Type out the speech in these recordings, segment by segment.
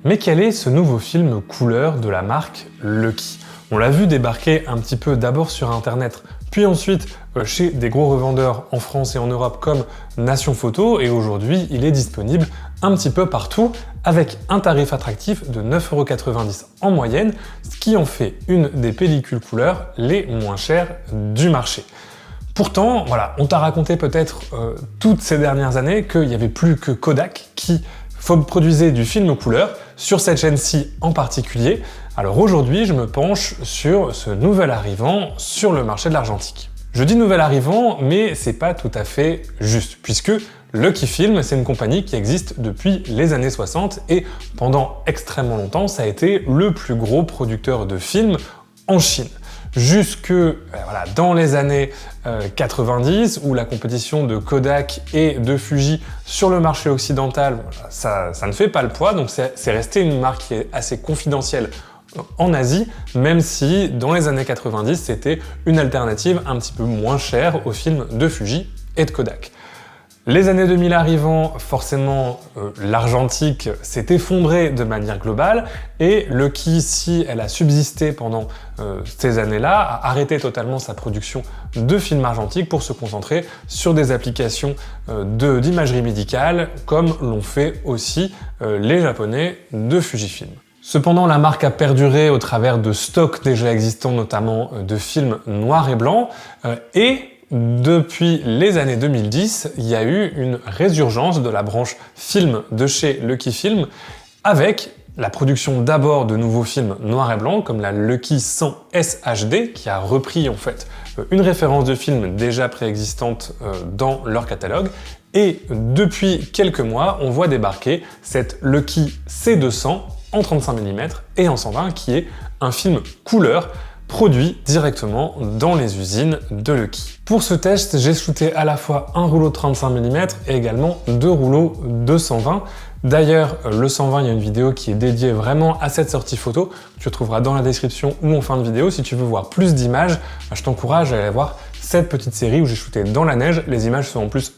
Mais quel est ce nouveau film couleur de la marque Lucky? On l'a vu débarquer un petit peu d'abord sur internet, puis ensuite chez des gros revendeurs en France et en Europe comme Nation Photo, et aujourd'hui il est disponible un petit peu partout avec un tarif attractif de 9,90 € en moyenne, ce qui en fait une des pellicules couleur les moins chères du marché. Pourtant, voilà, on t'a raconté peut-être toutes ces dernières années qu'il n'y avait plus que Kodak qui produisait du film couleur, sur cette chaîne-ci en particulier. Alors aujourd'hui, je me penche sur ce nouvel arrivant sur le marché de l'argentique. Je dis nouvel arrivant, mais c'est pas tout à fait juste, puisque Lucky Film, c'est une compagnie qui existe depuis les années 60 et pendant extrêmement longtemps, ça a été le plus gros producteur de films en Chine. Jusque dans les années 90, où la compétition de Kodak et de Fuji sur le marché occidental, ça ne fait pas le poids, donc c'est resté une marque qui est assez confidentielle en Asie, même si dans les années 90, c'était une alternative un petit peu moins chère aux films de Fuji et de Kodak. Les années 2000 arrivant, forcément, l'argentique s'est effondrée de manière globale et Lucky, si elle a subsisté pendant ces années-là, a arrêté totalement sa production de films argentiques pour se concentrer sur des applications d'imagerie médicale, comme l'ont fait aussi les Japonais de Fujifilm. Cependant, la marque a perduré au travers de stocks déjà existants, notamment de films noirs et blancs, et depuis les années 2010, il y a eu une résurgence de la branche film de chez Lucky Film, avec la production d'abord de nouveaux films noirs et blancs, comme la Lucky 100 SHD, qui a repris en fait une référence de film déjà préexistante dans leur catalogue, et depuis quelques mois, on voit débarquer cette Lucky C200 en 35 mm et en 120, qui est un film couleur, produit directement dans les usines de Lucky. Pour ce test, j'ai shooté à la fois un rouleau de 35 mm et également deux rouleaux de 120. D'ailleurs, le 120, il y a une vidéo qui est dédiée vraiment à cette sortie photo. Tu trouveras dans la description ou en fin de vidéo. Si tu veux voir plus d'images, je t'encourage à aller voir cette petite série où j'ai shooté dans la neige. Les images sont en plus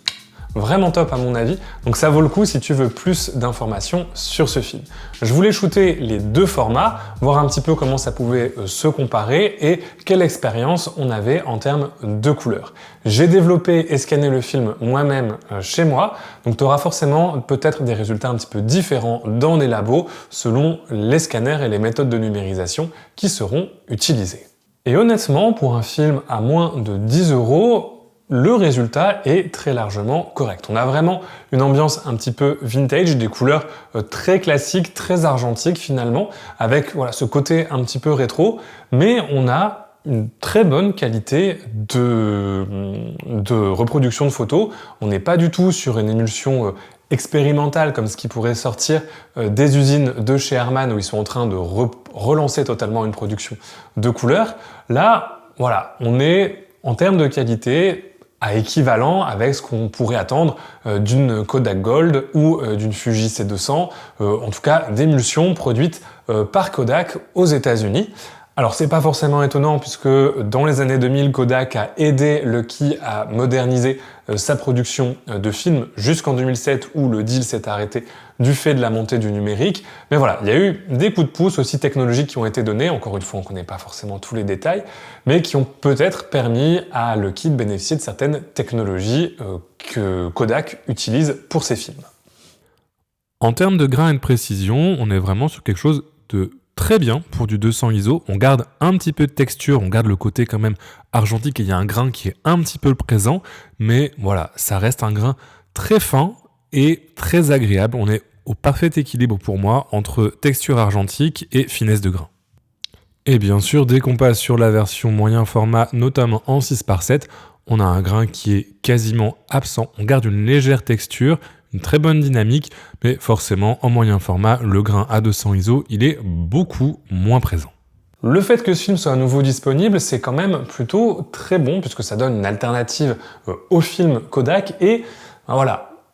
vraiment top à mon avis, donc ça vaut le coup si tu veux plus d'informations sur ce film. Je voulais shooter les deux formats, voir un petit peu comment ça pouvait se comparer et quelle expérience on avait en termes de couleurs. J'ai développé et scanné le film moi-même chez moi, donc tu auras forcément peut-être des résultats un petit peu différents dans les labos selon les scanners et les méthodes de numérisation qui seront utilisées. Et honnêtement, pour un film à moins de 10 €, le résultat est très largement correct. On a vraiment une ambiance un petit peu vintage, des couleurs très classiques, très argentiques finalement, avec ce côté un petit peu rétro, mais on a une très bonne qualité de reproduction de photos. On n'est pas du tout sur une émulsion expérimentale comme ce qui pourrait sortir des usines de chez Herman où ils sont en train de relancer totalement une production de couleurs. Là, on est en termes de qualité à équivalent avec ce qu'on pourrait attendre d'une Kodak Gold ou d'une Fuji C200, en tout cas d'émulsions produites par Kodak aux États-Unis. Alors c'est pas forcément étonnant puisque dans les années 2000, Kodak a aidé Lucky à moderniser sa production de films jusqu'en 2007 où le deal s'est arrêté du fait de la montée du numérique. Mais voilà, il y a eu des coups de pouce aussi technologiques qui ont été donnés, encore une fois on ne connaît pas forcément tous les détails, mais qui ont peut-être permis à Lucky de bénéficier de certaines technologies que Kodak utilise pour ses films. En termes de grain et de précision, on est vraiment sur quelque chose de très bien pour du 200 ISO. On garde un petit peu de texture, on garde le côté quand même argentique et il y a un grain qui est un petit peu présent, mais voilà, ça reste un grain très fin et très agréable. On est au parfait équilibre pour moi entre texture argentique et finesse de grain. Et bien sûr, dès qu'on passe sur la version moyen format, notamment en 6:7, on a un grain qui est quasiment absent. On garde une légère texture, une très bonne dynamique, mais forcément, en moyen format, le grain à 200 ISO, il est beaucoup moins présent. Le fait que ce film soit à nouveau disponible, c'est quand même plutôt très bon, puisque ça donne une alternative au film Kodak, et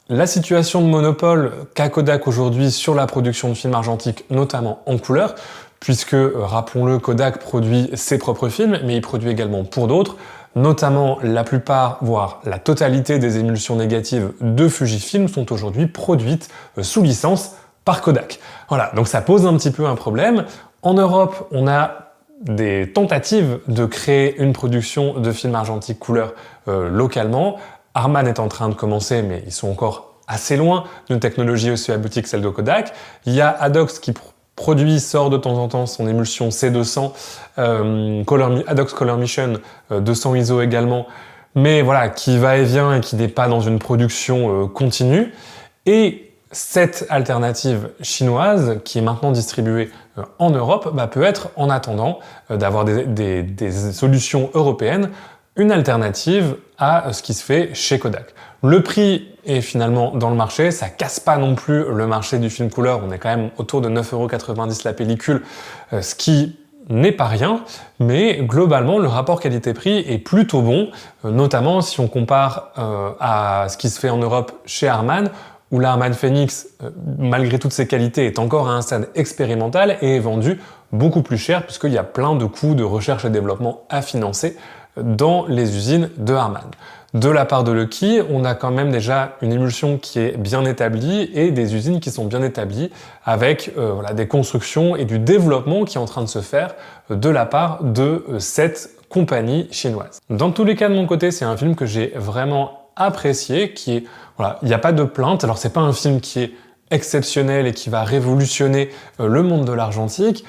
la situation de monopole qu'a Kodak aujourd'hui sur la production de films argentiques, notamment en couleur, puisque, rappelons-le, Kodak produit ses propres films, mais il produit également pour d'autres, notamment la plupart, voire la totalité des émulsions négatives de Fujifilm sont aujourd'hui produites sous licence par Kodak. Voilà, donc ça pose un petit peu un problème. En Europe, on a des tentatives de créer une production de films argentiques couleur localement. Harman est en train de commencer, mais ils sont encore assez loin d'une technologie aussi aboutie que celle de Kodak. Il y a Adox qui sort de temps en temps son émulsion C200, Adox Color Mission 200 ISO également, mais voilà, qui va et vient et qui n'est pas dans une production continue. Et cette alternative chinoise, qui est maintenant distribuée en Europe, peut être, en attendant d'avoir des solutions européennes, une alternative à ce qui se fait chez Kodak. Le prix est finalement dans le marché, ça casse pas non plus le marché du film couleur, on est quand même autour de 9,90 € la pellicule, ce qui n'est pas rien, mais globalement le rapport qualité-prix est plutôt bon, notamment si on compare à ce qui se fait en Europe chez Harman, où la Harman Phoenix, malgré toutes ses qualités, est encore à un stade expérimental et est vendue beaucoup plus cher puisqu'il y a plein de coûts de recherche et développement à financer dans les usines de Harman. De la part de Lucky, on a quand même déjà une émulsion qui est bien établie et des usines qui sont bien établies avec des constructions et du développement qui est en train de se faire de la part de cette compagnie chinoise. Dans tous les cas, de mon côté, c'est un film que j'ai vraiment apprécié, qui est, il n'y a pas de plainte. Alors c'est pas un film qui est exceptionnel et qui va révolutionner le monde de l'argentique,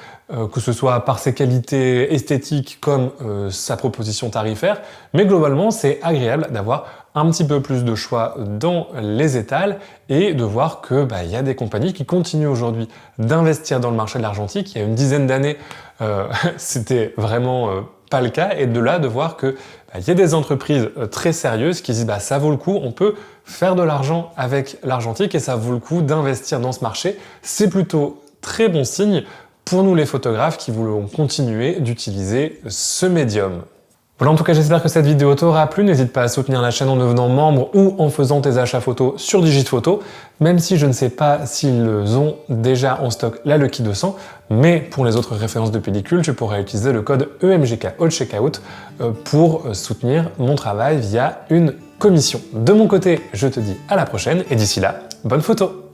que ce soit par ses qualités esthétiques comme sa proposition tarifaire, mais globalement c'est agréable d'avoir un petit peu plus de choix dans les étals et de voir que y a des compagnies qui continuent aujourd'hui d'investir dans le marché de l'argentique. Il y a une dizaine d'années, c'était vraiment pas le cas, et de là de voir que il y a des entreprises très sérieuses qui disent ça vaut le coup, on peut faire de l'argent avec l'argentique et ça vaut le coup d'investir dans ce marché. C'est plutôt très bon signe pour nous les photographes qui voulons continuer d'utiliser ce médium. Voilà, en tout cas j'espère que cette vidéo t'aura plu, n'hésite pas à soutenir la chaîne en devenant membre ou en faisant tes achats photos sur Digitphoto, même si je ne sais pas s'ils ont déjà en stock la Lucky 200, mais pour les autres références de pellicules, tu pourras utiliser le code EMGK au checkout pour soutenir mon travail via une commission. De mon côté, je te dis à la prochaine et d'ici là, bonne photo!